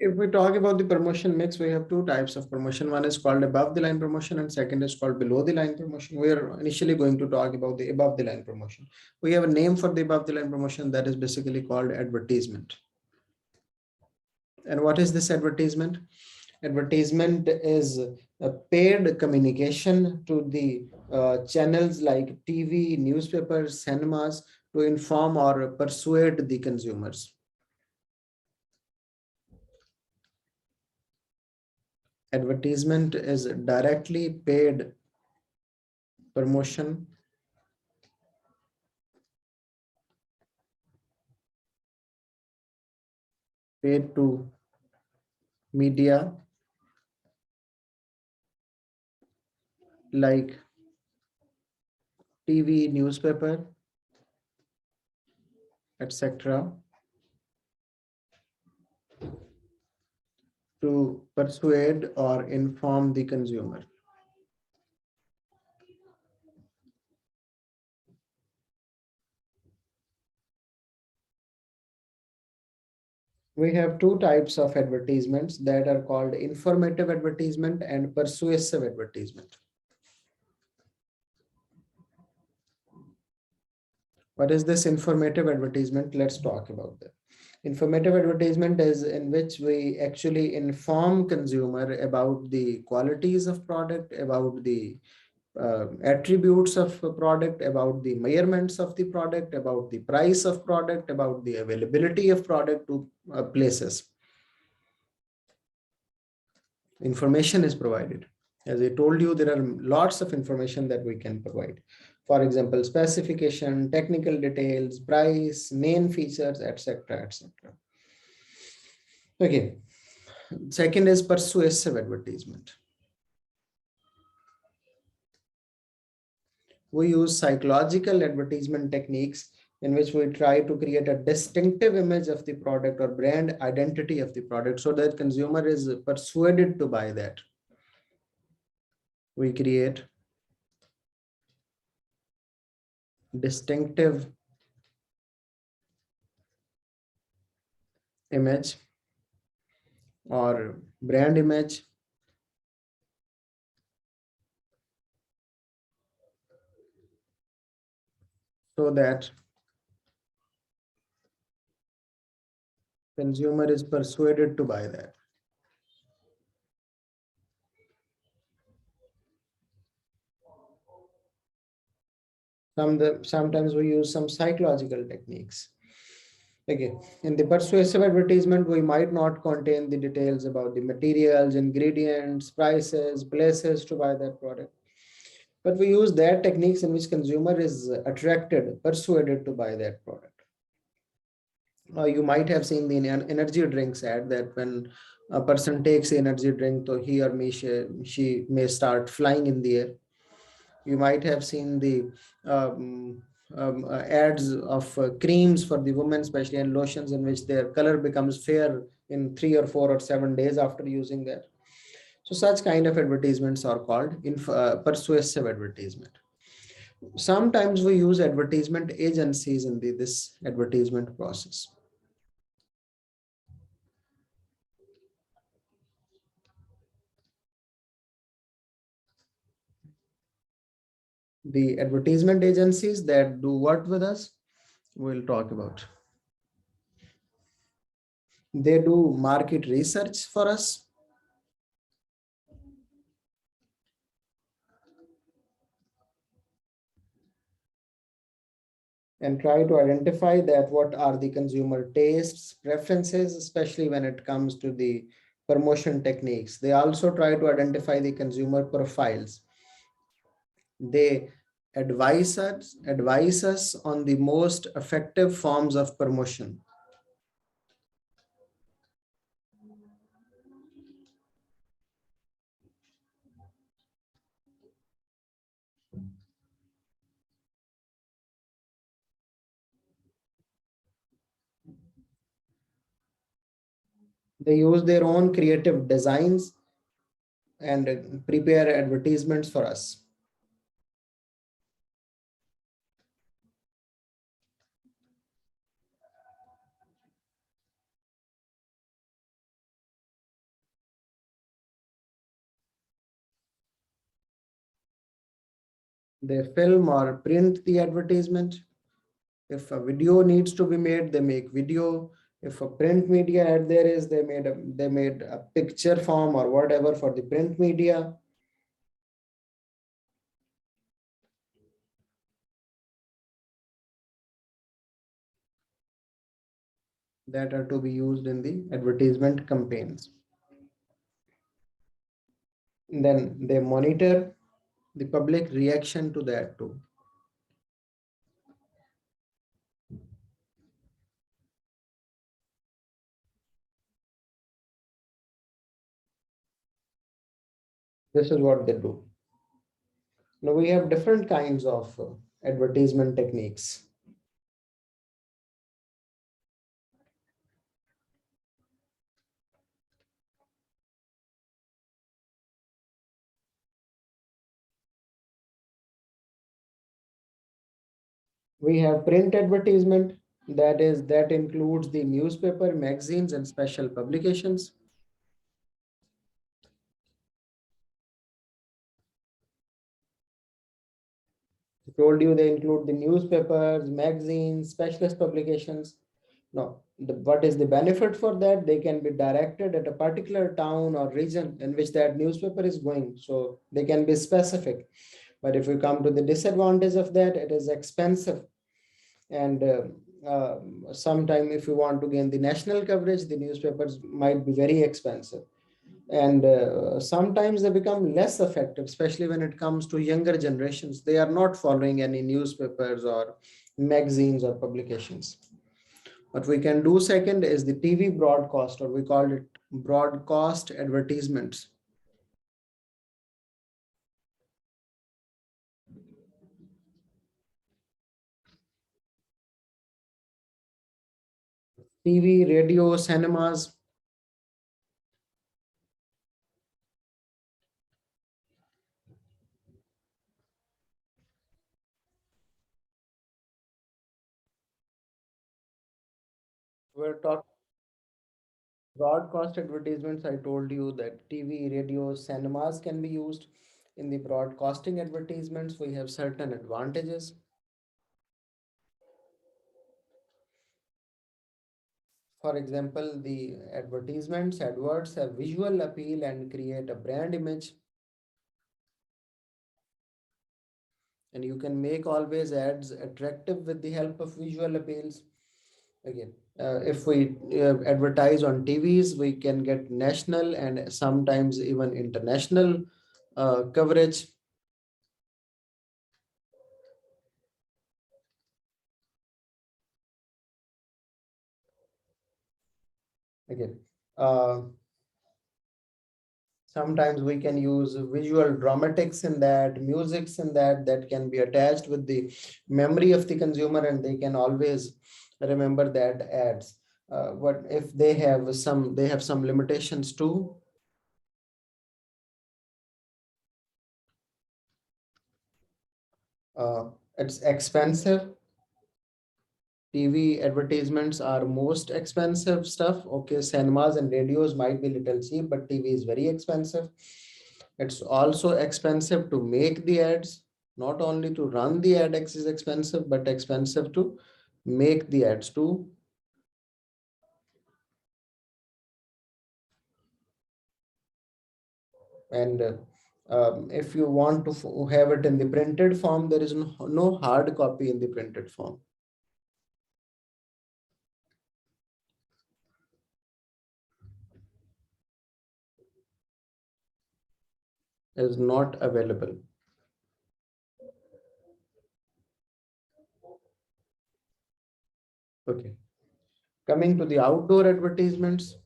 If we talk about the promotion mix, we have two types of promotion. One is called above the line promotion and second is called below the line promotion. We are initially going to talk about the above the line promotion. We have a name for the above the line promotion that is basically called advertisement. And what is this advertisement? Advertisement is a paid communication to the channels like TV, newspapers, cinemas to inform or persuade the consumers. Advertisement is directly paid promotion paid to media like TV, newspaper, etc. to persuade or inform the consumer. We have two types of advertisements that are called informative advertisement and persuasive advertisement. What is this informative advertisement? Let's talk about that. Informative advertisement is in which we actually inform consumer about the qualities of product, about the attributes of a product, about the measurements of the product, about the price of product, about the availability of product to places. Information is provided. As I told you, there are lots of information that we can provide. For example, specification, technical details, price, main features, etc., etc. Okay. Second is persuasive advertisement. We use psychological advertisement techniques in which we try to create a distinctive image of the product or brand identity of the product so that consumer is persuaded to buy that. We create distinctive image or brand image so that consumer is persuaded to buy that. Sometimes we use some psychological techniques. Okay, in the persuasive advertisement, we might not contain the details about the materials, ingredients, prices, places to buy that product. But we use that techniques in which consumer is attracted, persuaded to buy that product. You might have seen the energy drinks ad that when a person takes the energy drink, so he or me, she may start flying in the air. You might have seen the ads of creams for the women, especially, and lotions in which their color becomes fair in 3 or 4 or 7 days after using that. So such kind of advertisements are called persuasive advertisement. Sometimes we use advertisement agencies in this advertisement process. The advertisement agencies that do what with us, we'll talk about. They do market research for us. And try to identify that what are the consumer tastes, preferences, especially when it comes to the promotion techniques. They also try to identify the consumer profiles. They advise us on the most effective forms of promotion. They use their own creative designs and prepare advertisements for us. They film or print the advertisement. If a video needs to be made, they make video. If a print media ad there is, they made a picture form or whatever for the print media. That are to be used in the advertisement campaigns. Then they monitor the public reaction to that too. This is what they do. Now we have different kinds of advertisement techniques. We have print advertisement, that includes the newspaper, magazines, and special publications. I told you they include the newspapers, magazines, specialist publications. Now, what is the benefit for that? They can be directed at a particular town or region in which that newspaper is going. So they can be specific. But if we come to the disadvantage of that, it is expensive. And sometime if you want to gain the national coverage, the newspapers might be very expensive. And sometimes they become less effective, especially when it comes to younger generations. They are not following any newspapers or magazines or publications. What we can do second is the TV broadcast, or we call it broadcast advertisements. TV, radio, cinemas. We're talking broadcast advertisements. I told you that TV, radio, cinemas can be used. In the broadcasting advertisements, we have certain advantages. For example, the adverts have visual appeal and create a brand image. And you can make always ads attractive with the help of visual appeals. Again, if we advertise on TVs, we can get national and sometimes even international coverage. Again, uh, sometimes we can use visual dramatics in that, musics in that can be attached with the memory of the consumer, and they can always remember that ads. What if they have some limitations too? It's expensive. TV advertisements are most expensive stuff. Okay, cinemas and radios might be little cheap, but TV is very expensive. It's also expensive to make the ads. Not only to run the ad is expensive, but expensive to make the ads too. And if you want to have it in the printed form, there is no hard copy in the printed form. Is not available. Okay. Coming to the outdoor advertisements.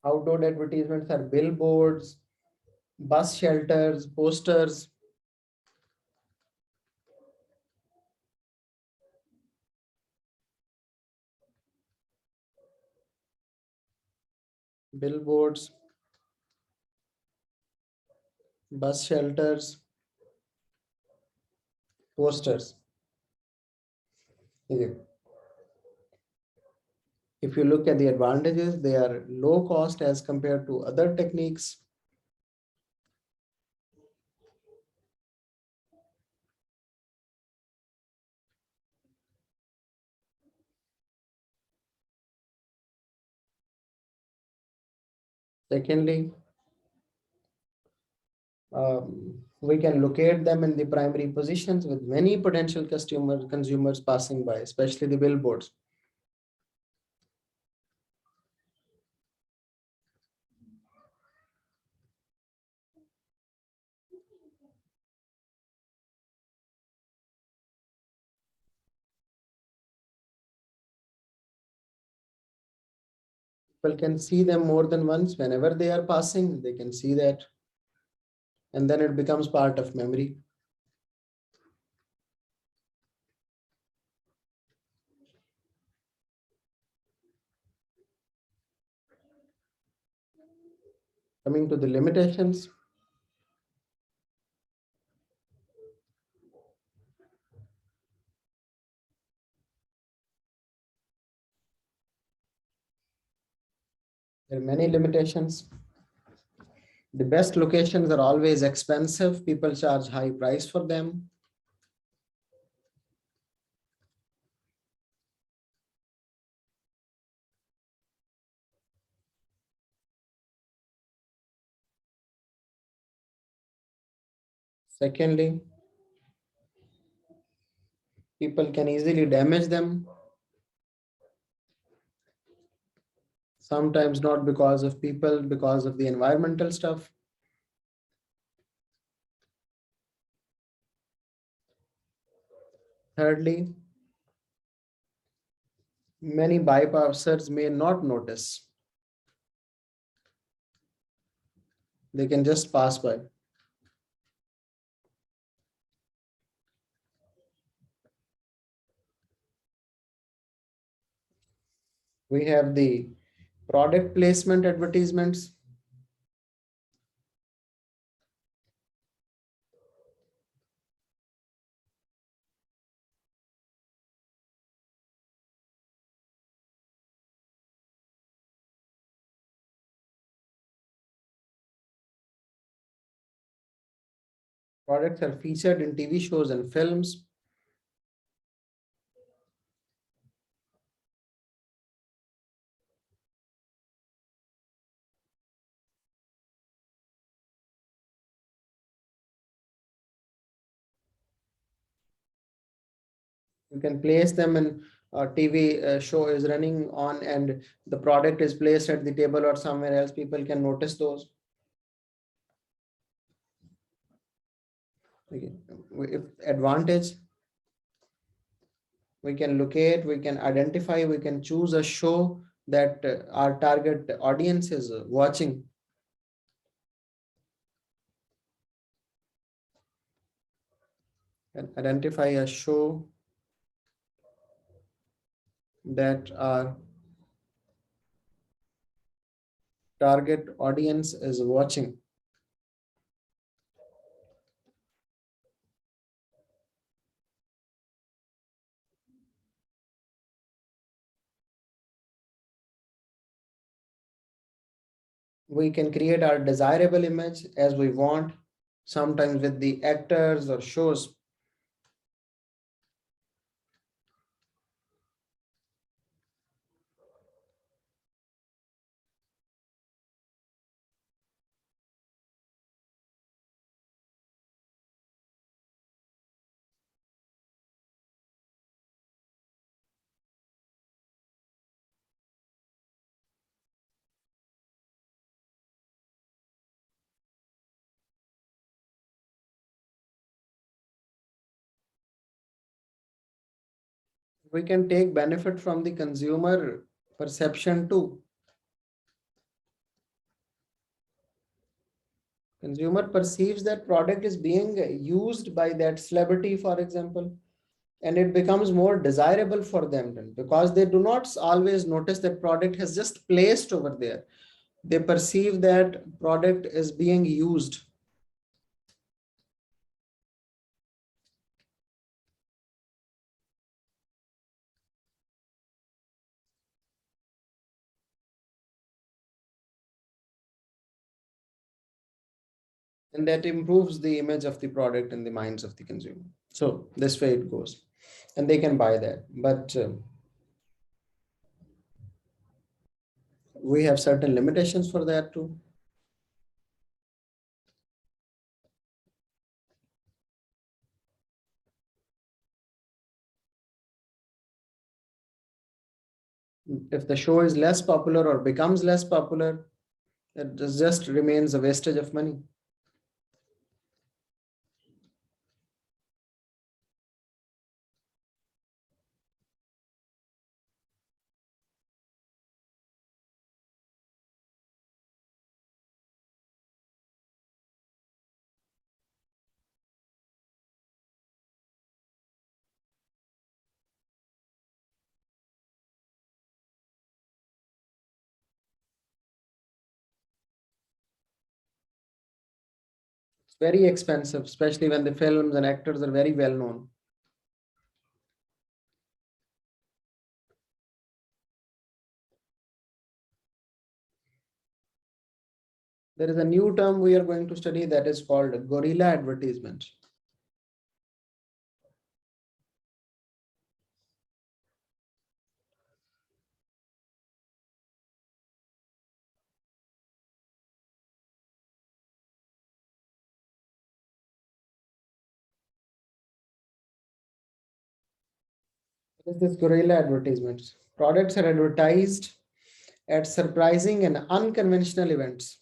Outdoor advertisements are billboards, bus shelters, posters, billboards, bus shelters, posters. Okay. If you look at the advantages, they are low cost as compared to other techniques. Secondly, we can locate them in the primary positions with many potential consumers passing by, especially the billboards. People can see them more than once. Whenever they are passing, they can see that, and then it becomes part of memory. Coming to the limitations, there are many limitations. The best locations are always expensive. People charge high price for them. Secondly, people can easily damage them. Sometimes not because of people, because of the environmental stuff. Thirdly, many bypassers may not notice. They can just pass by. We have the product placement advertisements. Products are featured in TV shows and films. You can place them in a TV show is running on and the product is placed at the table or somewhere else. People can notice those. Okay. If advantage, we can locate, we can identify, we can choose a show that our target audience is watching. And identify a show that our target audience is watching. We can create our desirable image as we want, sometimes with the actors or shows. We can take benefit from the consumer perception too. Consumer perceives that product is being used by that celebrity, for example, and it becomes more desirable for them then, because they do not always notice that product has just placed over there. They perceive that product is being used. and that improves the image of the product in the minds of the consumer. So this way it goes, and they can buy that. But we have certain limitations for that too. If the show is less popular or becomes less popular, it just remains a wastage of money. It's very expensive, especially when the films and actors are very well known. There is a new term we are going to study that is called guerrilla advertisement. What is this guerrilla advertisements? Products are advertised at surprising and unconventional events.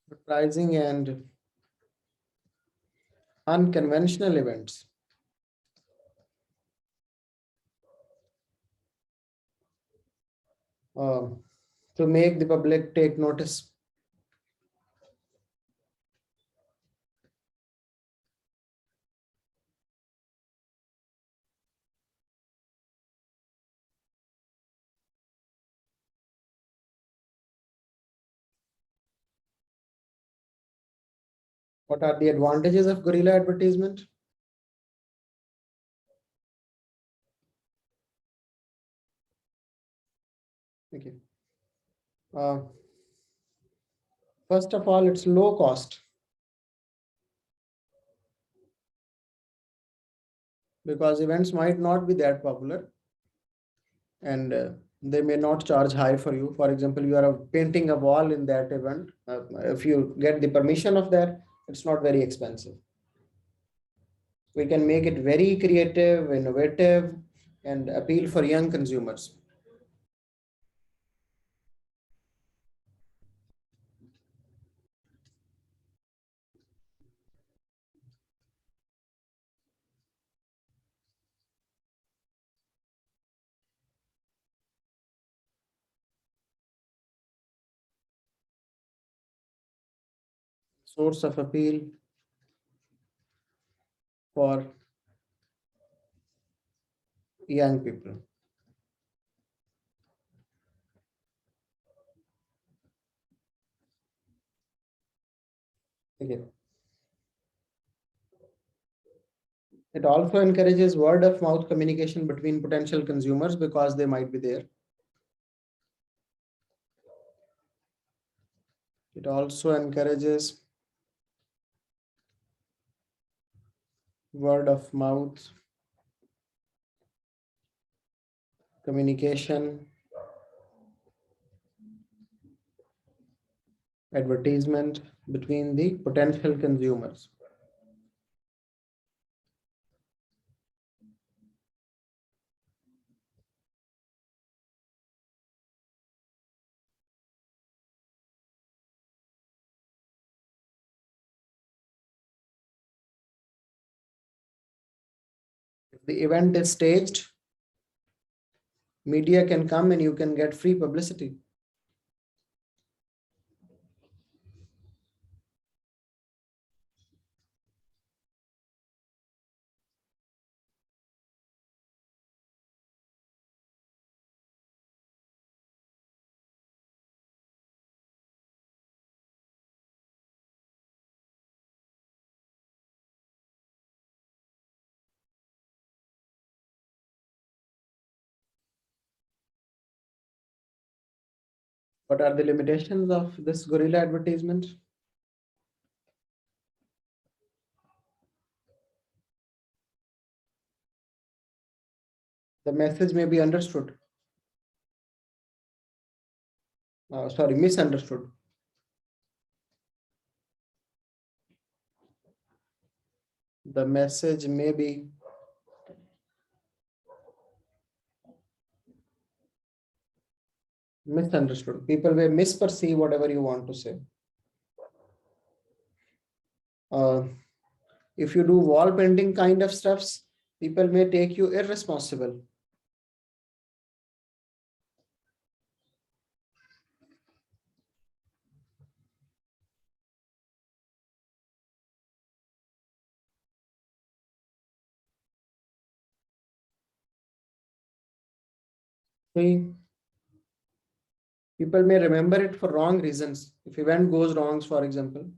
Surprising and unconventional events. uh, to make the public take notice. What are the advantages of guerrilla advertisement? Okay. Uh, First of all, it's low cost because events might not be that popular, and they may not charge high for you. For example, you are painting a wall in that event. If you get the permission of that, it's not very expensive. We can make it very creative, innovative, and appeal for young consumers. Source of appeal for young people. Okay. It also encourages word of mouth communication between potential consumers because they might be there. It also encourages word of mouth communication, advertisement between the potential consumers. If the event is staged, media can come and you can get free publicity. What are the limitations of this guerrilla advertisement? The message may be understood. Sorry, misunderstood. The message may be misunderstood. People may misperceive whatever you want to say. Uh, if you do wall painting kind of stuffs, people may take you irresponsible. See, people may remember it for wrong reasons. If event goes wrong, for example,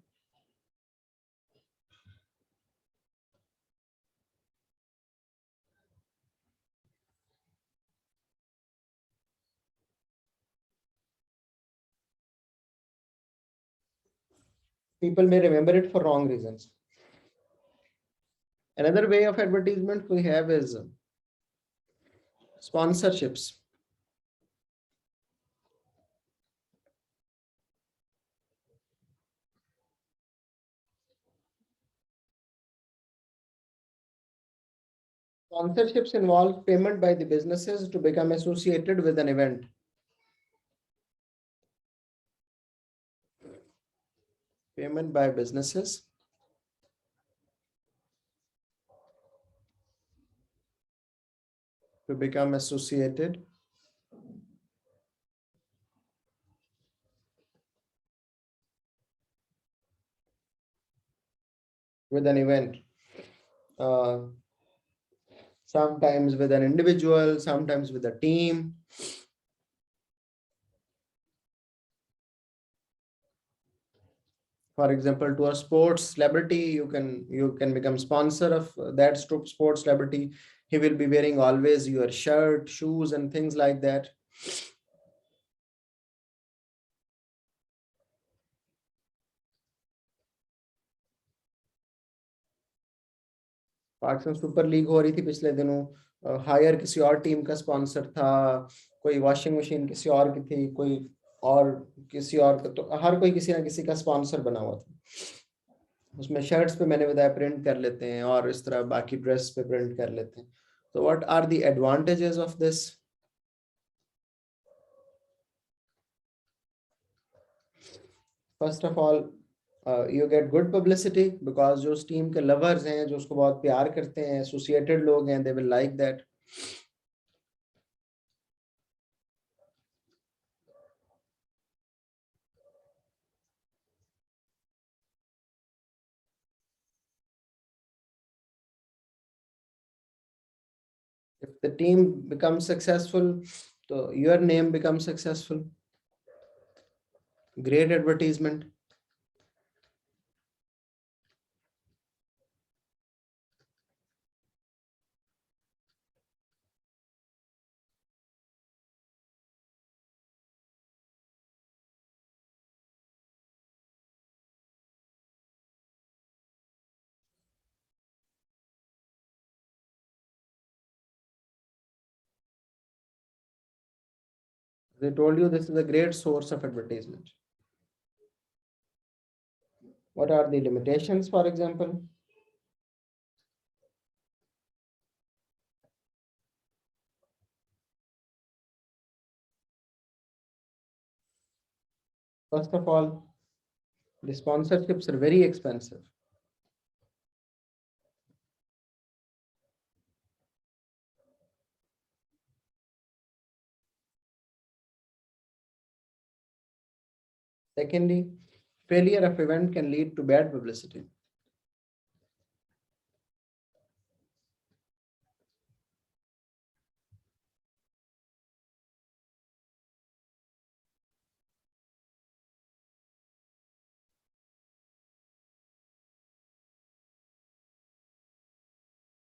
people may remember it for wrong reasons. Another way of advertisement we have is sponsorships. Sponsorships involve payment by the businesses to become associated with an event. Payment by businesses to become associated with an event. Uh, Sometimes with an individual, sometimes with a team. For example, to a sports celebrity, you can become sponsor of that sports celebrity. He will be wearing always your shirt, shoes, and things like that. Pakistan super league हो रही थी पिछले दिनों, higher किसी और team का sponsor था, कोई वॉशिंग मशीन किसी और की थी, कोई और किसी और का, तो हर कोई किसी ना किसी का स्पॉन्सर बना हुआ था। उसमें शर्ट्स पे मैंने बताया प्रिंट कर लेते हैं और इस तरह बाकी ड्रेस पे प्रिंट कर लेते हैं। तो what are the advantages of this? First of all, you get good publicity because जो उस टीम के लवर्स हैं, जो उसको बहुत प्यार करते हैं, एसोसिएटेड लोग हैं, they will like that. If the team becomes successful, so your name becomes successful. Great advertisement. They told you this is a great source of advertisement. What are the limitations, for example? First of all, the sponsorships are very expensive. Secondly, failure of event can lead to bad publicity.